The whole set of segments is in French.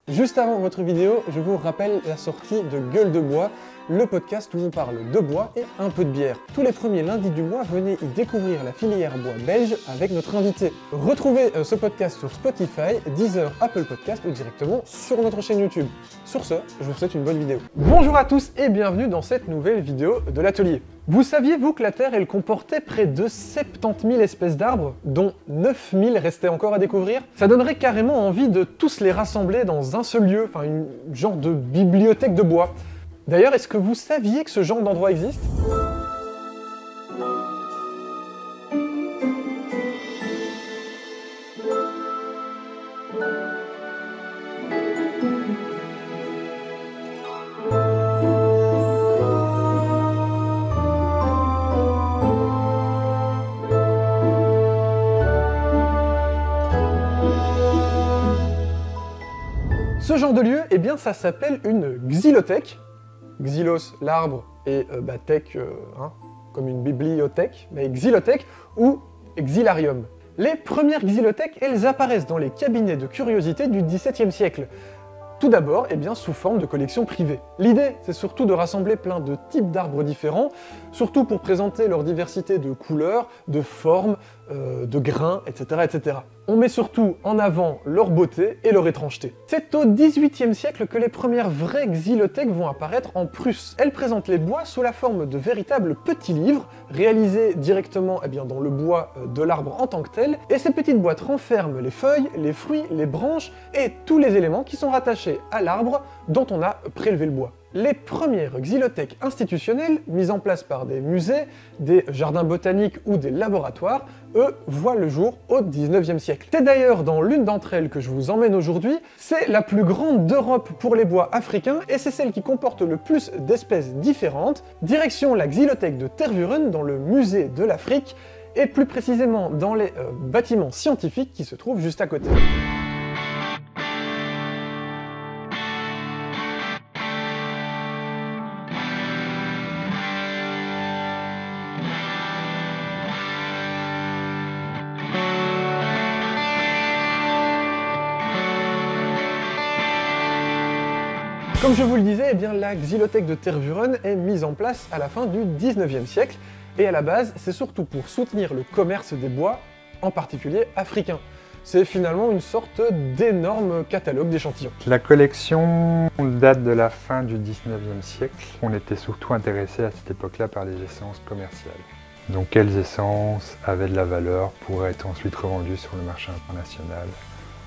Juste avant votre vidéo, je vous rappelle la sortie de Gueule de Bois, le podcast où on parle de bois et un peu de bière. Tous les premiers lundis du mois, venez y découvrir la filière bois belge avec notre invité. Retrouvez ce podcast sur Spotify, Deezer, Apple Podcast ou directement sur notre chaîne YouTube. Sur ce, je vous souhaite une bonne vidéo. Bonjour à tous et bienvenue dans cette nouvelle vidéo de l'atelier. Vous saviez-vous que la Terre, elle comportait près de 70 000 espèces d'arbres, dont 9 000 restaient encore à découvrir? Ça donnerait carrément envie de tous les rassembler dans un seul lieu, enfin une genre de bibliothèque de bois. D'ailleurs, est-ce que vous saviez que ce genre d'endroit existe? Ce genre de lieu, eh bien, ça s'appelle une xylothèque. Xylos, l'arbre, et thèque, comme une bibliothèque, mais xylothèque ou xylarium. Les premières xylothèques, elles apparaissent dans les cabinets de curiosités du XVIIe siècle. Tout d'abord, eh bien, sous forme de collections privées. L'idée, c'est surtout de rassembler plein de types d'arbres différents, surtout pour présenter leur diversité de couleurs, de formes, de grains, etc., etc. On met surtout en avant leur beauté et leur étrangeté. C'est au XVIIIe siècle que les premières vraies xylothèques vont apparaître en Prusse. Elles présentent les bois sous la forme de véritables petits livres, réalisés directement dans le bois de l'arbre en tant que tel, et ces petites boîtes renferment les feuilles, les fruits, les branches et tous les éléments qui sont rattachés à l'arbre dont on a prélevé le bois. Les premières xylothèques institutionnelles, mises en place par des musées, des jardins botaniques ou des laboratoires, eux, voient le jour au XIXe siècle. C'est d'ailleurs dans l'une d'entre elles que je vous emmène aujourd'hui, c'est la plus grande d'Europe pour les bois africains et c'est celle qui comporte le plus d'espèces différentes. Direction la xylothèque de Tervuren dans le musée de l'Afrique et plus précisément dans les bâtiments scientifiques qui se trouvent juste à côté. Comme je vous le disais, la xylothèque de Tervuren est mise en place à la fin du XIXe siècle, et à la base, c'est surtout pour soutenir le commerce des bois, en particulier africains. C'est finalement une sorte d'énorme catalogue d'échantillons. La collection date de la fin du XIXe siècle. On était surtout intéressé à cette époque-là par les essences commerciales. Donc quelles essences avaient de la valeur pour être ensuite revendues sur le marché international,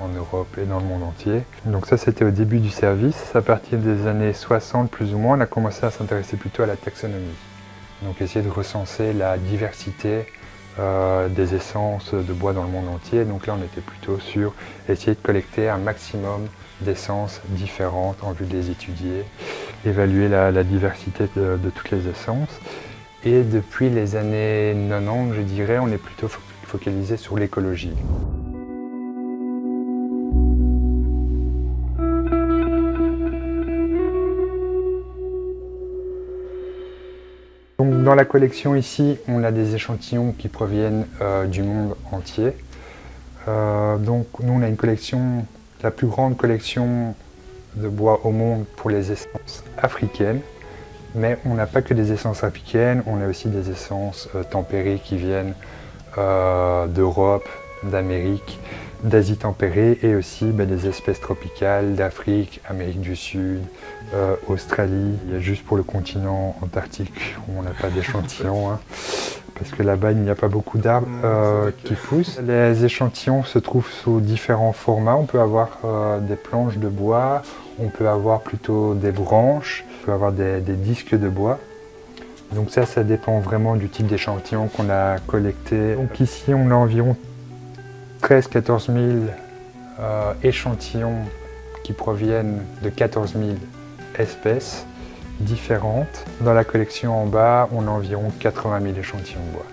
en Europe et dans le monde entier. Donc ça, c'était au début du service. À partir des années 60 plus ou moins, on a commencé à s'intéresser plutôt à la taxonomie. Donc essayer de recenser la diversité des essences de bois dans le monde entier. Donc là, on était plutôt sur essayer de collecter un maximum d'essences différentes en vue de les étudier, évaluer la diversité de toutes les essences. Et depuis les années 90, je dirais, on est plutôt focalisé sur l'écologie. Donc, dans la collection ici, on a des échantillons qui proviennent du monde entier. Donc nous, on a une collection, la plus grande collection de bois au monde pour les essences africaines. Mais on n'a pas que des essences africaines, on a aussi des essences tempérées qui viennent d'Europe, d'Amérique, d'Asie tempérée et aussi des espèces tropicales d'Afrique, Amérique du Sud, Australie. Il y a juste pour le continent antarctique où on n'a pas d'échantillons, parce que là-bas il n'y a pas beaucoup d'arbres qui poussent. Les échantillons se trouvent sous différents formats. On peut avoir des planches de bois, on peut avoir plutôt des branches, on peut avoir des disques de bois. Donc ça dépend vraiment du type d'échantillon qu'on a collecté. Donc ici on a environ 13-14 000 échantillons qui proviennent de 14 000 espèces différentes. Dans la collection en bas, on a environ 80 000 échantillons de bois.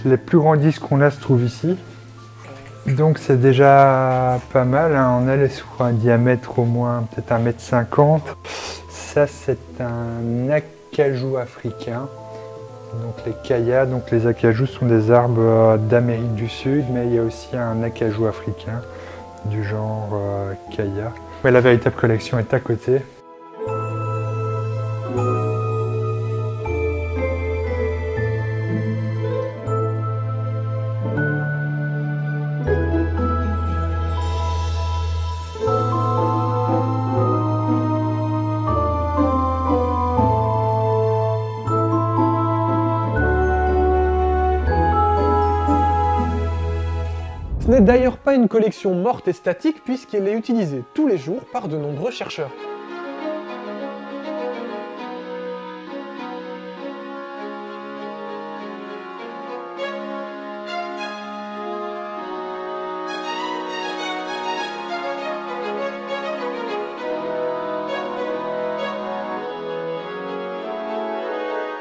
les plus grands disques qu'on a se trouvent ici. Donc c'est déjà pas mal, hein. On a sur un diamètre au moins peut-être 1,50 m. Ça c'est un acajou africain. Donc les kayas, donc les acajous sont des arbres d'Amérique du Sud, mais il y a aussi un acajou africain du genre kaya. Mais la véritable collection est à côté. Ce n'est d'ailleurs pas une collection morte et statique puisqu'elle est utilisée tous les jours par de nombreux chercheurs.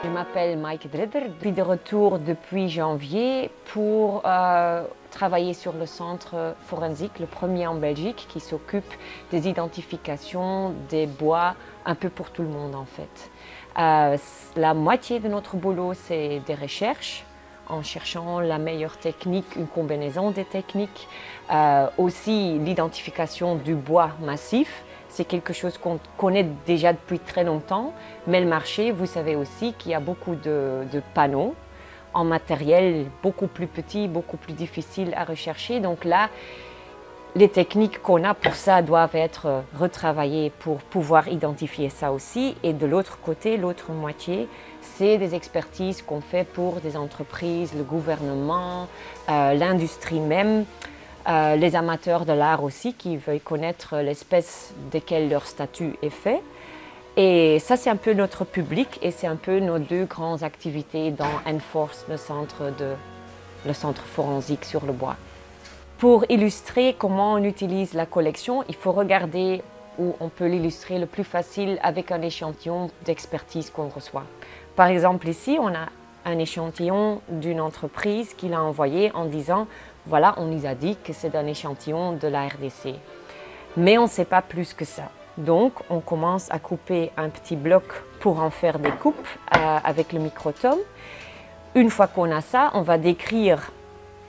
Je m'appelle Maaike Dredder, je suis de retour depuis janvier pour travailler sur le centre forensique, le premier en Belgique, qui s'occupe des identifications des bois un peu pour tout le monde en fait. La moitié de notre boulot, c'est des recherches, en cherchant la meilleure technique, une combinaison des techniques. Aussi l'identification du bois massif. C'est quelque chose qu'on connaît déjà depuis très longtemps, mais le marché, vous savez aussi qu'il y a beaucoup de panneaux en matériel beaucoup plus petit, beaucoup plus difficile à rechercher. Donc là, les techniques qu'on a pour ça doivent être retravaillées pour pouvoir identifier ça aussi. Et de l'autre côté, l'autre moitié, c'est des expertises qu'on fait pour des entreprises, le gouvernement, l'industrie même. Les amateurs de l'art aussi qui veulent connaître l'espèce desquelles leur statut est fait. Et ça, c'est un peu notre public et c'est un peu nos deux grandes activités dans Enforce, le centre forensique sur le bois. Pour illustrer comment on utilise la collection, il faut regarder où on peut l'illustrer le plus facile avec un échantillon d'expertise qu'on reçoit. Par exemple, ici, on a un échantillon d'une entreprise qui l'a envoyé en disant « Voilà, on nous a dit que c'est un échantillon de la RDC. » Mais on ne sait pas plus que ça. Donc, on commence à couper un petit bloc pour en faire des coupes avec le microtome. Une fois qu'on a ça, on va décrire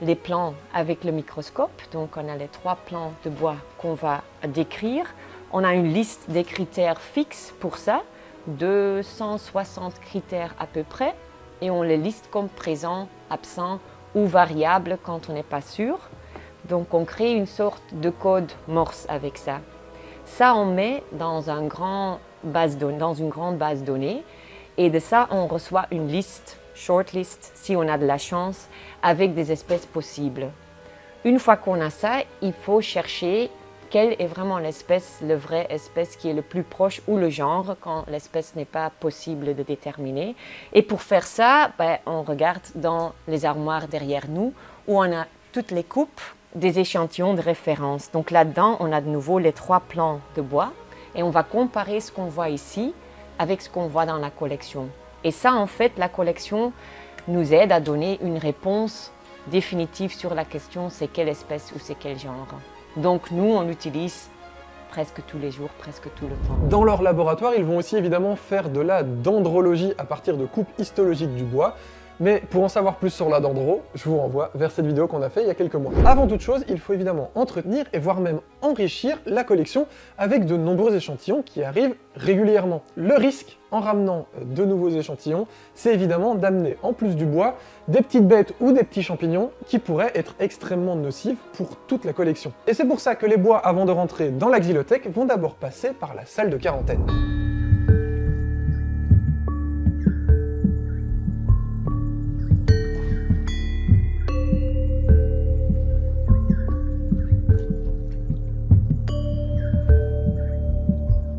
les plans avec le microscope. Donc, on a les 3 plans de bois qu'on va décrire. On a une liste des critères fixes pour ça, 260 critères à peu près. Et on les liste comme présents, absents ou variables quand on n'est pas sûr. Donc, on crée une sorte de code Morse avec ça. Ça, on met dans une grande base de données et de ça, on reçoit une liste, shortlist, si on a de la chance, avec des espèces possibles. Une fois qu'on a ça, il faut chercher quelle est vraiment l'espèce, la vraie espèce qui est le plus proche ou le genre quand l'espèce n'est pas possible de déterminer. Et pour faire ça, on regarde dans les armoires derrière nous où on a toutes les coupes des échantillons de référence. Donc là-dedans, on a de nouveau les 3 plans de bois et on va comparer ce qu'on voit ici avec ce qu'on voit dans la collection. Et ça, en fait, la collection nous aide à donner une réponse définitive sur la question c'est quelle espèce ou c'est quel genre. Donc nous, on l'utilise presque tous les jours, presque tout le temps. Dans leur laboratoire, ils vont aussi évidemment faire de la dendrologie à partir de coupes histologiques du bois. Mais pour en savoir plus sur la dendro, je vous renvoie vers cette vidéo qu'on a fait il y a quelques mois. Avant toute chose, il faut évidemment entretenir et voire même enrichir la collection avec de nombreux échantillons qui arrivent régulièrement. Le risque en ramenant de nouveaux échantillons, c'est évidemment d'amener en plus du bois des petites bêtes ou des petits champignons qui pourraient être extrêmement nocifs pour toute la collection. Et c'est pour ça que les bois, avant de rentrer dans la xylothèque, vont d'abord passer par la salle de quarantaine.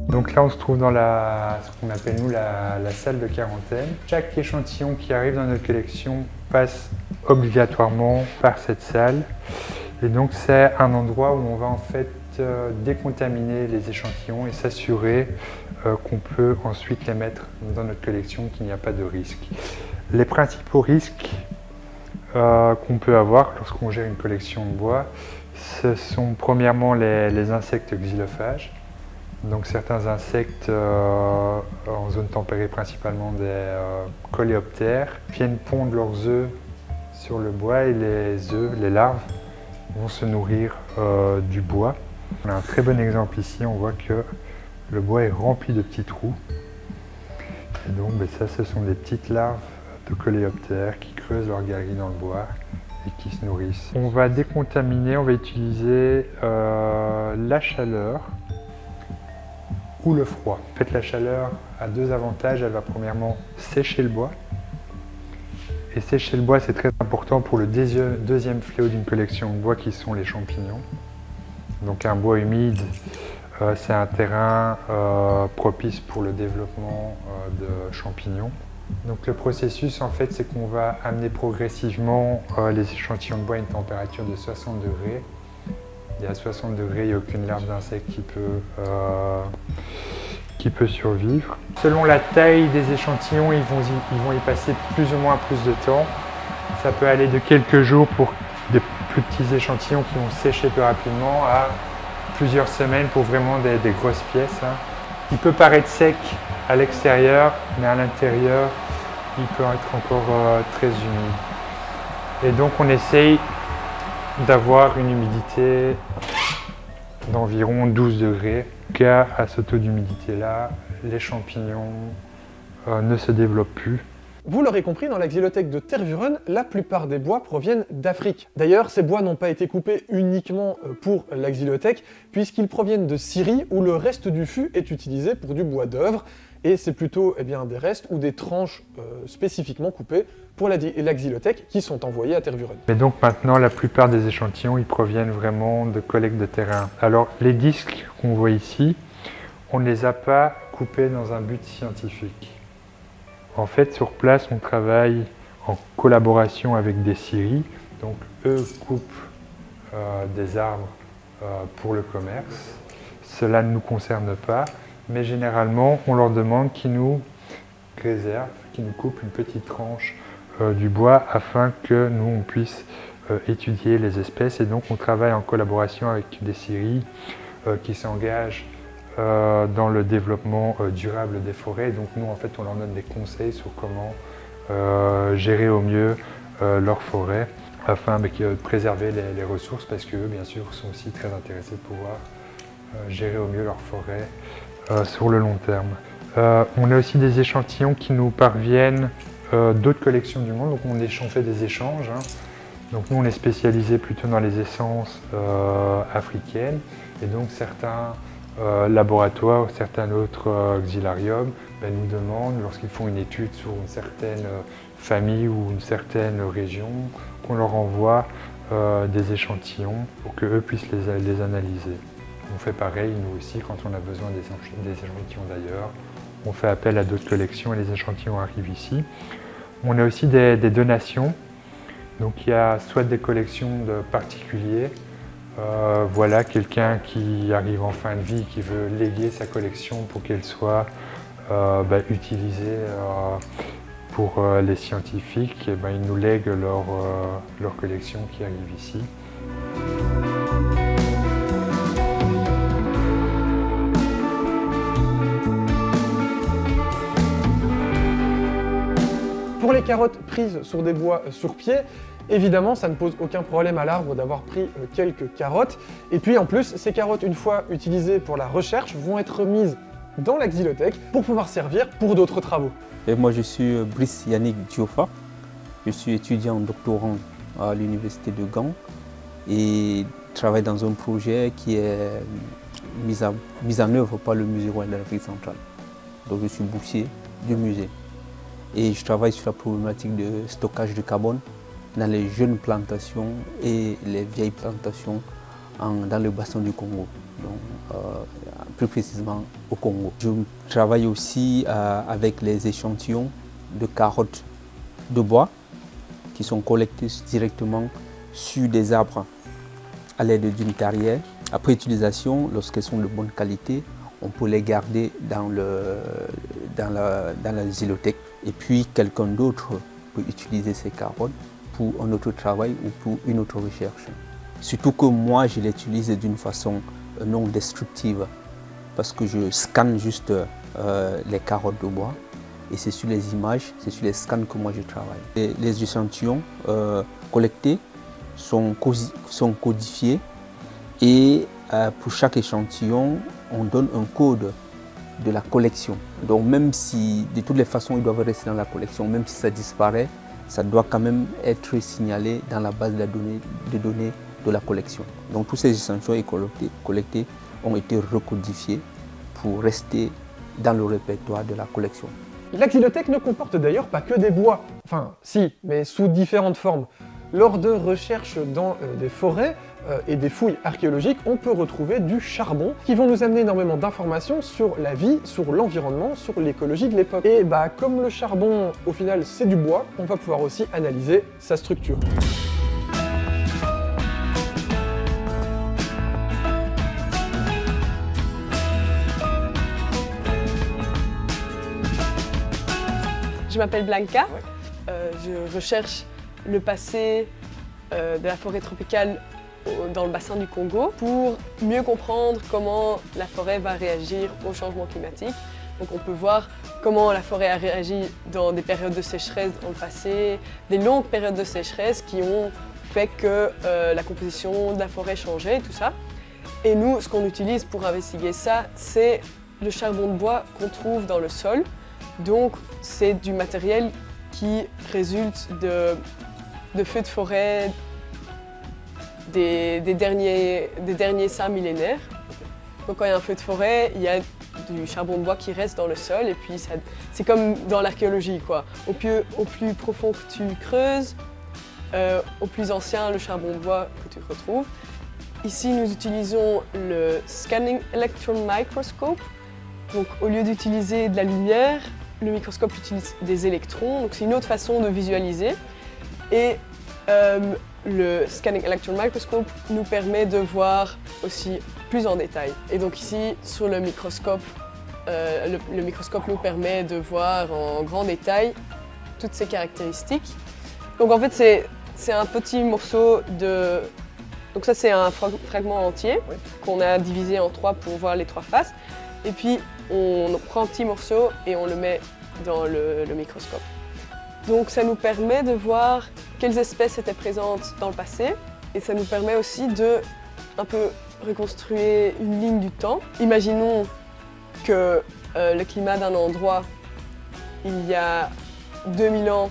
Donc là, on se trouve dans ce qu'on appelle nous la salle de quarantaine. Chaque échantillon qui arrive dans notre collection passe obligatoirement par cette salle. Et donc c'est un endroit où on va en fait décontaminer les échantillons et s'assurer qu'on peut ensuite les mettre dans notre collection, qu'il n'y a pas de risque. Les principaux risques qu'on peut avoir lorsqu'on gère une collection de bois, ce sont premièrement les insectes xylophages. Donc certains insectes en zone tempérée, principalement des coléoptères, viennent pondre leurs œufs sur le bois et les œufs, les larves, vont se nourrir du bois. On a un très bon exemple ici, on voit que le bois est rempli de petits trous. Et donc ça, ce sont des petites larves de coléoptères qui creusent leur galerie dans le bois et qui se nourrissent. On va décontaminer, on va utiliser la chaleur ou le froid. En fait, la chaleur a deux avantages. Elle va premièrement sécher le bois. Et sécher le bois, c'est très important pour le deuxième fléau d'une collection de bois qui sont les champignons. Donc un bois humide, c'est un terrain propice pour le développement de champignons. Donc le processus, en fait, c'est qu'on va amener progressivement les échantillons de bois à une température de 60 degrés. Et à 60 degrés, il n'y a aucune larve d'insecte qui peut survivre. Selon la taille des échantillons, ils vont y passer plus ou moins plus de temps. Ça peut aller de quelques jours pour des plus petits échantillons qui vont sécher plus rapidement à plusieurs semaines pour vraiment des grosses pièces. Il peut paraître sec à l'extérieur, mais à l'intérieur, il peut être encore très humide. Et donc on essaye d'avoir une humidité d'environ 12 degrés. Car à ce taux d'humidité-là, les champignons ne se développent plus. Vous l'aurez compris, dans la xylothèque de Tervuren, la plupart des bois proviennent d'Afrique. D'ailleurs, ces bois n'ont pas été coupés uniquement pour la xylothèque, puisqu'ils proviennent de Syrie, où le reste du fût est utilisé pour du bois d'œuvre, et c'est plutôt des restes ou des tranches spécifiquement coupées pour la xylothèque qui sont envoyées à Tervuren. Mais donc maintenant, la plupart des échantillons, ils proviennent vraiment de collectes de terrain. Alors, les disques qu'on voit ici, on ne les a pas coupés dans un but scientifique. En fait, sur place, on travaille en collaboration avec des scieries. Donc, eux coupent des arbres pour le commerce. Cela ne nous concerne pas, mais généralement, on leur demande qu'ils nous réservent, qu'ils nous coupent une petite tranche du bois afin que nous, on puisse étudier les espèces. Et donc, on travaille en collaboration avec des scieries qui s'engagent dans le développement durable des forêts. Donc nous, en fait, on leur donne des conseils sur comment gérer au mieux leurs forêts afin de préserver les ressources, parce qu'eux, bien sûr, sont aussi très intéressés de pouvoir gérer au mieux leurs forêts sur le long terme. On a aussi des échantillons qui nous parviennent d'autres collections du monde, donc on fait des échanges. Donc nous, on est spécialisé plutôt dans les essences africaines, et donc certains laboratoires, certains autres xylariums nous demandent, lorsqu'ils font une étude sur une certaine famille ou une certaine région, qu'on leur envoie des échantillons pour qu'eux puissent les analyser. On fait pareil, nous aussi, quand on a besoin des échantillons d'ailleurs, on fait appel à d'autres collections et les échantillons arrivent ici. On a aussi des donations, donc il y a soit des collections de particuliers, voilà, quelqu'un qui arrive en fin de vie, qui veut léguer sa collection pour qu'elle soit utilisée pour les scientifiques, et ils nous lèguent leur collection qui arrive ici. Pour les carottes prises sur des bois sur pied, évidemment, ça ne pose aucun problème à l'arbre d'avoir pris quelques carottes. Et puis en plus, ces carottes, une fois utilisées pour la recherche, vont être mises dans la xylothèque pour pouvoir servir pour d'autres travaux. Et moi, je suis Brice Yannick Diofa. Je suis étudiant doctorant à l'université de Gand et travaille dans un projet qui est mis en œuvre par le musée royal d'Afrique centrale. Donc je suis boursier du musée. Et je travaille sur la problématique de stockage de carbone dans les jeunes plantations et les vieilles plantations dans le bassin du Congo, donc, plus précisément au Congo. Je travaille aussi avec les échantillons de carottes de bois qui sont collectés directement sur des arbres à l'aide d'une carrière. Après utilisation, lorsqu'elles sont de bonne qualité, on peut les garder dans la xylothèque. Et puis quelqu'un d'autre peut utiliser ces carottes pour un autre travail ou pour une autre recherche. Surtout que moi, je l'utilise d'une façon non destructive parce que je scanne juste les carottes de bois et c'est sur les images, c'est sur les scans que moi je travaille. Et les échantillons collectés sont codifiés et pour chaque échantillon, on donne un code de la collection. Donc même si de toutes les façons ils doivent rester dans la collection, même si ça disparaît, ça doit quand même être signalé dans la base de données de la collection. Donc tous ces échantillons collectés ont été recodifiés pour rester dans le répertoire de la collection. La xylothèque ne comporte d'ailleurs pas que des bois, enfin si, mais sous différentes formes. Lors de recherches dans des forêts et des fouilles archéologiques, on peut retrouver du charbon qui vont nous amener énormément d'informations sur la vie, sur l'environnement, sur l'écologie de l'époque. Et bah comme le charbon au final c'est du bois, on va pouvoir aussi analyser sa structure. Je m'appelle Blanca, je recherche le passé de la forêt tropicale dans le bassin du Congo pour mieux comprendre comment la forêt va réagir au changement climatique. Donc on peut voir comment la forêt a réagi dans des périodes de sécheresse dans le passé, des longues périodes de sécheresse qui ont fait que la composition de la forêt changeait et tout ça. Et nous, ce qu'on utilise pour investiguer ça, c'est le charbon de bois qu'on trouve dans le sol. Donc c'est du matériel qui résulte de feux de forêt des derniers 5 millénaires. Donc quand il y a un feu de forêt, il y a du charbon de bois qui reste dans le sol et puis c'est comme dans l'archéologie quoi. Au plus profond que tu creuses, au plus ancien le charbon de bois que tu retrouves. Ici nous utilisons le Scanning Electron Microscope. Donc au lieu d'utiliser de la lumière, le microscope utilise des électrons, donc c'est une autre façon de visualiser. Et le Scanning Electron Microscope nous permet de voir aussi plus en détail. Et donc ici, sur le microscope nous permet de voir en grand détail toutes ces caractéristiques. Donc en fait, c'est un petit morceau de... Donc ça, c'est un fragment entier qu'on a divisé en 3 pour voir les 3 faces. Et puis, on prend un petit morceau et on le met dans le microscope. Donc ça nous permet de voir quelles espèces étaient présentes dans le passé et ça nous permet aussi de un peu reconstruire une ligne du temps. Imaginons que le climat d'un endroit, il y a 2000 ans,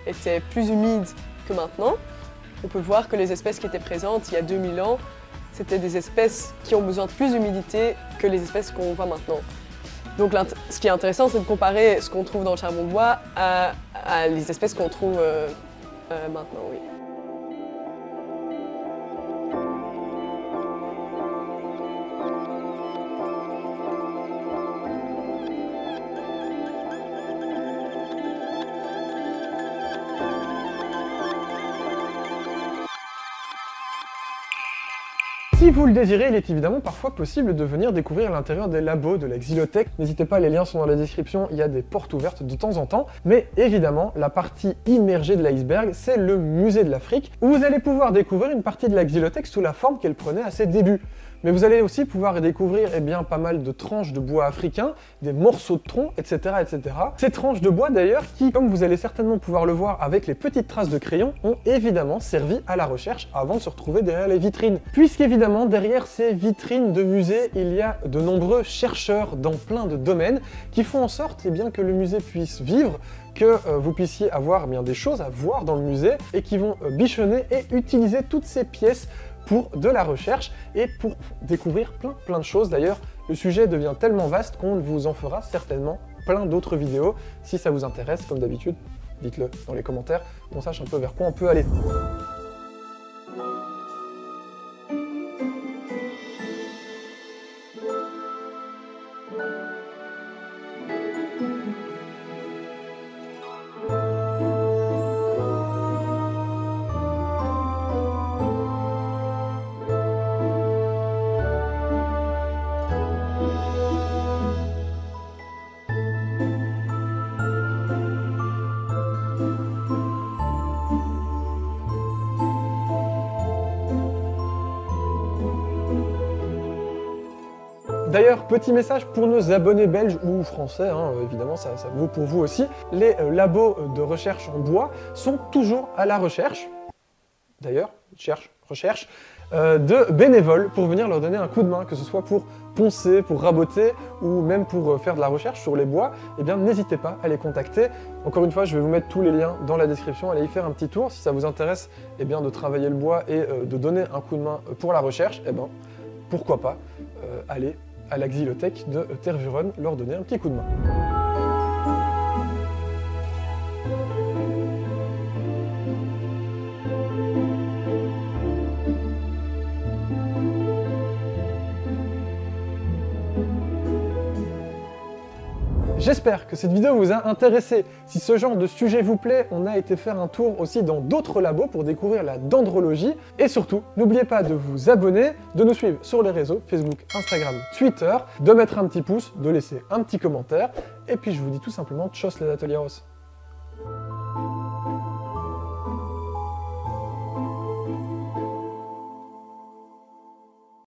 était plus humide que maintenant. On peut voir que les espèces qui étaient présentes il y a 2000 ans, c'était des espèces qui ont besoin de plus d'humidité que les espèces qu'on voit maintenant. Donc ce qui est intéressant, c'est de comparer ce qu'on trouve dans le charbon de bois à les espèces qu'on trouve maintenant, oui. Si vous le désirez, il est évidemment parfois possible de venir découvrir l'intérieur des labos de la xylothèque. N'hésitez pas, les liens sont dans la description, il y a des portes ouvertes de temps en temps. Mais évidemment, la partie immergée de l'iceberg, c'est le musée de l'Afrique, où vous allez pouvoir découvrir une partie de la xylothèque sous la forme qu'elle prenait à ses débuts. Mais vous allez aussi pouvoir découvrir pas mal de tranches de bois africains, des morceaux de tronc, etc., etc. Ces tranches de bois d'ailleurs qui, comme vous allez certainement pouvoir le voir avec les petites traces de crayon, ont évidemment servi à la recherche avant de se retrouver derrière les vitrines. Puisqu'évidemment, derrière ces vitrines de musée, il y a de nombreux chercheurs dans plein de domaines qui font en sorte que le musée puisse vivre, que vous puissiez avoir des choses à voir dans le musée et qui vont bichonner et utiliser toutes ces pièces pour de la recherche et pour découvrir plein de choses. D'ailleurs, le sujet devient tellement vaste qu'on vous en fera certainement plein d'autres vidéos. Si ça vous intéresse, comme d'habitude, dites-le dans les commentaires, qu'on sache un peu vers quoi on peut aller. D'ailleurs, petit message pour nos abonnés belges ou français, hein, évidemment ça vaut pour vous aussi, les labos de recherche en bois sont toujours à la recherche, d'ailleurs, recherche, de bénévoles pour venir leur donner un coup de main, que ce soit pour poncer, pour raboter ou même pour faire de la recherche sur les bois. Eh bien, n'hésitez pas à les contacter. Encore une fois, je vais vous mettre tous les liens dans la description, allez y faire un petit tour. Si ça vous intéresse eh bien, de travailler le bois et de donner un coup de main pour la recherche, eh ben, pourquoi pas aller à la Xylothèque de Tervuren leur donner un petit coup de main. J'espère que cette vidéo vous a intéressé. Si ce genre de sujet vous plaît, on a été faire un tour aussi dans d'autres labos pour découvrir la dendrologie. Et surtout, n'oubliez pas de vous abonner, de nous suivre sur les réseaux Facebook, Instagram, Twitter, de mettre un petit pouce, de laisser un petit commentaire. Et puis je vous dis tout simplement tchuss les Atelieros.